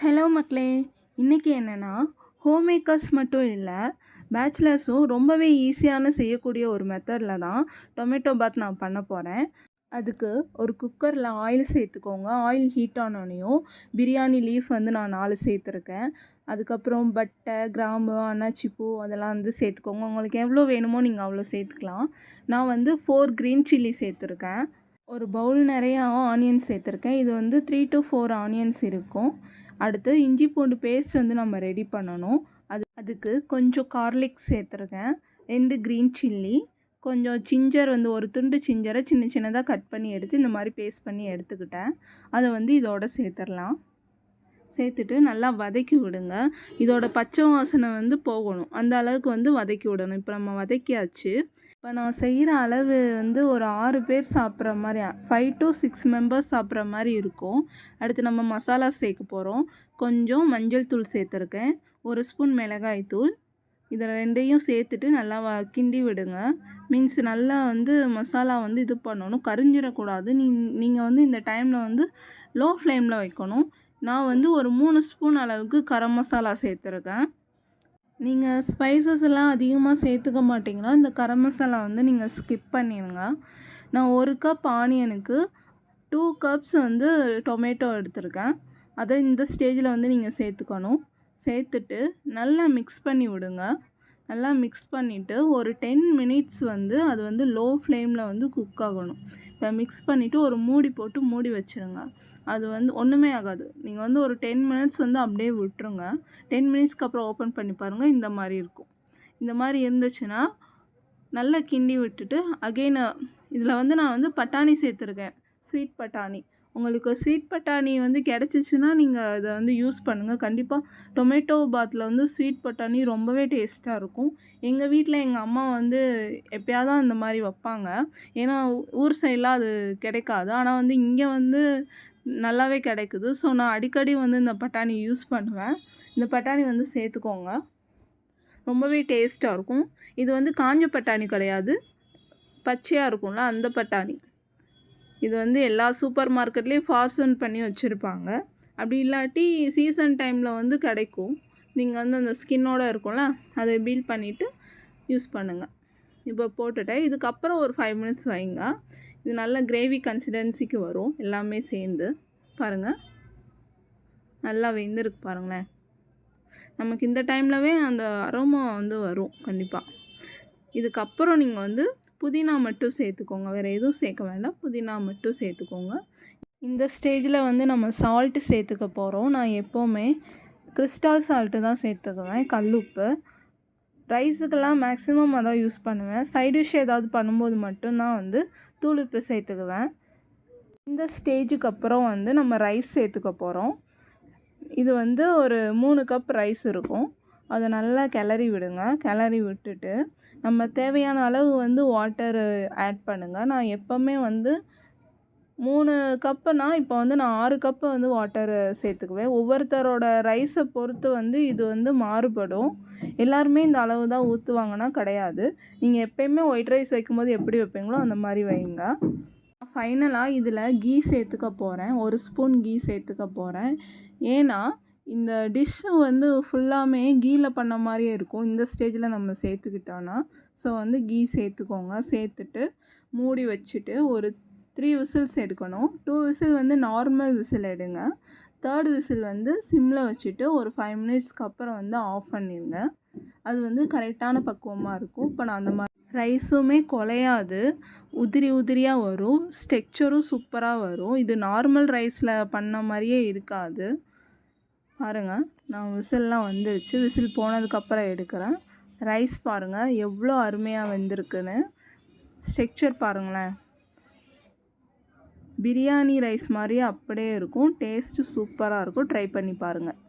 Hello மக்களே! இன்றைக்கி என்னென்னா, ஹோம் மேக்கர்ஸ் மட்டும் இல்லை, பேச்சுலர்ஸும் ரொம்பவே ஈஸியான செய்யக்கூடிய ஒரு மெத்தடில் தான் டொமேட்டோ பாத் நான் பண்ண போகிறேன். அதுக்கு ஒரு குக்கரில் ஆயில் சேர்த்துக்கோங்க. ஆயில் ஹீட் ஆனோடனையும் பிரியாணி லீஃப் வந்து நான் 4 சேர்த்துருக்கேன். அதுக்கப்புறம் பட்டை, கிராம்பு, அன்னாச்சிப்பூ அதெல்லாம் வந்து சேர்த்துக்கோங்க. உங்களுக்கு எவ்வளோ வேணுமோ நீங்கள் அவ்வளோ சேர்த்துக்கலாம். நான் வந்து 4 க்ரீன் சில்லி சேர்த்துருக்கேன். ஒரு பவுல் நிறையா ஆனியன்ஸ் சேர்த்துருக்கேன். இது வந்து 3 to 4 ஆனியன்ஸ் இருக்கும். அடுத்து இஞ்சி பூண்டு பேஸ்ட் வந்து நம்ம ரெடி பண்ணணும். அதுக்கு கொஞ்சம் கார்லிக் சேர்த்துருக்கேன். 2 க்ரீன் சில்லி, கொஞ்சம் ஜிஞ்சர் வந்து ஒரு துண்டு ஜிஞ்சரை சின்ன சின்னதாக கட் பண்ணி எடுத்து இந்த மாதிரி பேஸ்ட் பண்ணி எடுத்துக்கிட்டேன். அதை வந்து இதோட சேர்த்துடலாம். சேர்த்துட்டு நல்லா வதக்கி விடுங்க. இதோட பச்சை வாசனை வந்து போகணும். அந்த அளவுக்கு வந்து வதக்கி விடணும். இப்போ நம்ம வதக்கியாச்சு. இப்போ நான் செய்கிற அளவு வந்து ஒரு 6 பேர் சாப்பிட்ற மாதிரி 5 to 6 மெம்பர்ஸ் சாப்பிட்ற மாதிரி இருக்கும். அடுத்து நம்ம மசாலா சேர்க்க போகிறோம். கொஞ்சம் மஞ்சள் தூள் சேர்த்துருக்கேன், 1 ஸ்பூன் மிளகாய் தூள். இதில் 2யும் சேர்த்துட்டு நல்லா கிண்டி விடுங்க. மீன்ஸ் நல்லா வந்து மசாலா வந்து இது பண்ணணும், கரிஞ்சிடக்கூடாது. நீங்கள் வந்து இந்த டைமில் வந்து லோ ஃப்ளேமில் வைக்கணும். நான் வந்து ஒரு 3 ஸ்பூன் அளவுக்கு கரம் மசாலா சேர்த்துருக்கேன். நீங்கள் ஸ்பைசஸ் எல்லாம் அதிகமாக சேர்த்துக்க மாட்டிங்கன்னா இந்த கரம் மசாலா வந்து நீங்கள் ஸ்கிப் பண்ணிடுங்க. நான் 1 கப் ஆனியனுக்கு 2 கப்ஸ் வந்து டொமேட்டோ எடுத்திருக்கேன். அதை இந்த ஸ்டேஜில் வந்து நீங்கள் சேர்த்துக்கணும். சேர்த்துட்டு நல்லா மிக்ஸ் பண்ணி விடுங்க. நல்லா மிக்ஸ் பண்ணிவிட்டு ஒரு 10 மினிட்ஸ் வந்து அது வந்து லோ ஃப்ளேமில் வந்து குக் ஆகணும். இப்போ மிக்ஸ் பண்ணிவிட்டு ஒரு மூடி போட்டு மூடி வச்சுருங்க. அது வந்து ஒன்றுமே ஆகாது. நீங்கள் வந்து ஒரு 10 மினிட்ஸ் வந்து அப்படியே விட்டுருங்க. 10 மினிட்ஸ்க்கு அப்புறம் ஓப்பன் பண்ணி பாருங்கள். இந்த மாதிரி இருக்கும். இந்த மாதிரி இருந்துச்சுன்னா நல்லா கிண்டி விட்டுட்டு அகெயின் இதில் வந்து நான் வந்து பட்டாணி சேர்த்துருக்கேன், ஸ்வீட் பட்டாணி. உங்களுக்கு ஸ்வீட் பட்டாணி வந்து கிடச்சிச்சின்னா நீங்கள் இதை வந்து யூஸ் பண்ணுங்கள். கண்டிப்பாக டொமேட்டோ பாத்தில் வந்து ஸ்வீட் பட்டாணி ரொம்பவே டேஸ்ட்டாக இருக்கும். எங்கள் வீட்டில் எங்கள் அம்மா வந்து எப்போயாவது தான் இந்த மாதிரி வைப்பாங்க. ஏன்னா ஊர் சைடெலாம் அது கிடைக்காது. ஆனால் வந்து இங்கே வந்து நல்லாவே கிடைக்குது. ஸோ நான் அடிக்கடி வந்து இந்த பட்டாணி யூஸ் பண்ணுவேன். இந்த பட்டாணி வந்து சேர்த்துக்கோங்க. ரொம்பவே டேஸ்ட்டாக இருக்கும். இது வந்து காஞ்ச பட்டாணி கிடையாது, பச்சையாக இருக்கும்ல அந்த பட்டாணி. இது வந்து எல்லா சூப்பர் மார்க்கெட்லேயும் ஃபார்சன் பண்ணி வச்சுருப்பாங்க. அப்படி இல்லாட்டி சீசன் டைமில் வந்து கிடைக்கும். நீங்கள் வந்து அந்த ஸ்கின்னோடு இருக்கும்ல, அதை பீல் பண்ணிவிட்டு யூஸ் பண்ணுங்கள். இப்போ போட்டுட்டேன். இதுக்கப்புறம் ஒரு 5 மினிட்ஸ் வைங்க. இது நல்ல கிரேவி கன்சிஸ்டன்சிக்கு வரும். எல்லாமே சேர்ந்து பாருங்கள், நல்லா வெந்திருக்கு பாருங்களேன். நமக்கு இந்த டைம்லவே அந்த அரோமா வந்து வரும் கண்டிப்பாக. இதுக்கப்புறம் நீங்கள் வந்து புதினா மட்டும் சேர்த்துக்கோங்க. வேறு எதுவும் சேர்க்க வேண்டாம், புதினா மட்டும் சேர்த்துக்கோங்க. இந்த ஸ்டேஜில் வந்து நம்ம சால்ட்டு சேர்த்துக்க போகிறோம். நான் எப்போவுமே கிறிஸ்டால் சால்ட்டு தான் சேர்த்துக்குவேன், கல்லுப்பு. ரைஸுக்கெல்லாம் மேக்ஸிமம் அதான் யூஸ் பண்ணுவேன். சைட் டிஷ் ஏதாவது பண்ணும்போது மட்டும்தான் வந்து தூளுப்பு சேர்த்துக்குவேன். இந்த ஸ்டேஜுக்கு அப்புறம் வந்து நம்ம ரைஸ் சேர்த்துக்க போகிறோம். இது வந்து ஒரு 3 கப் ரைஸ் இருக்கும். அதை நல்லா கிளறி விடுங்க. கிளறி விட்டுட்டு நம்ம தேவையான அளவு வந்து வாட்டர் ஆட் பண்ணுங்கள். நான் எப்போவுமே வந்து 3 கப்புனா இப்போ வந்து நான் 6 கப்பு வந்து வாட்டர் சேர்த்துக்குவேன். ஒவ்வொருத்தரோட ரைஸை பொறுத்து வந்து இது வந்து மாறுபடும். எல்லாருமே இந்த அளவு தான் ஊற்றுவாங்கன்னா கிடையாது. நீங்கள் எப்போயுமே ஒயிட் ரைஸ் வைக்கும்போது எப்படி வைப்பீங்களோ அந்த மாதிரி வைங்க. ஃபைனலாக இதில் கீ சேர்த்துக்க போகிறேன். 1 ஸ்பூன் கீ சேர்த்துக்க போகிறேன். ஏன்னா இந்த டிஷ்ஷு வந்து ஃபுல்லாமே கீயில் பண்ண மாதிரியே இருக்கும் இந்த ஸ்டேஜில் நம்ம சேர்த்துக்கிட்டோன்னா. ஸோ வந்து கீ சேர்த்துக்கோங்க. சேர்த்துட்டு மூடி வச்சுட்டு ஒரு 3 விசில்ஸ் எடுக்கணும். 2 விசில் வந்து நார்மல் விசில் எடுங்க. 3rd விசில் வந்து சிம்மில் வச்சுட்டு ஒரு 5 மினிட்ஸ்க்கு அப்புறம் வந்து ஆஃப் பண்ணிடுங்க. அது வந்து கரெக்டான பக்குவமாக இருக்கும். இப்போ நான் அந்த மாதிரி ரைஸுமே குலையாது, உதிரி உதிரியாக வரும். ஸ்டெக்சரும் சூப்பராக வரும். இது நார்மல் ரைஸில் பண்ண மாதிரியே இருக்காது. பாருங்கள், நான் விசில்லாம் வந்துருச்சு. விசில் போனதுக்கப்புறம் எடுக்கிறேன். ரைஸ் பாருங்கள் எவ்வளோ அருமையாக வெந்திருக்குன்னு. ஸ்ட்ரக்சர் பாருங்களேன், பிரியாணி ரைஸ் மாதிரியே அப்படியே இருக்கும். டேஸ்ட்டு சூப்பராக இருக்கும். ட்ரை பண்ணி பாருங்கள்.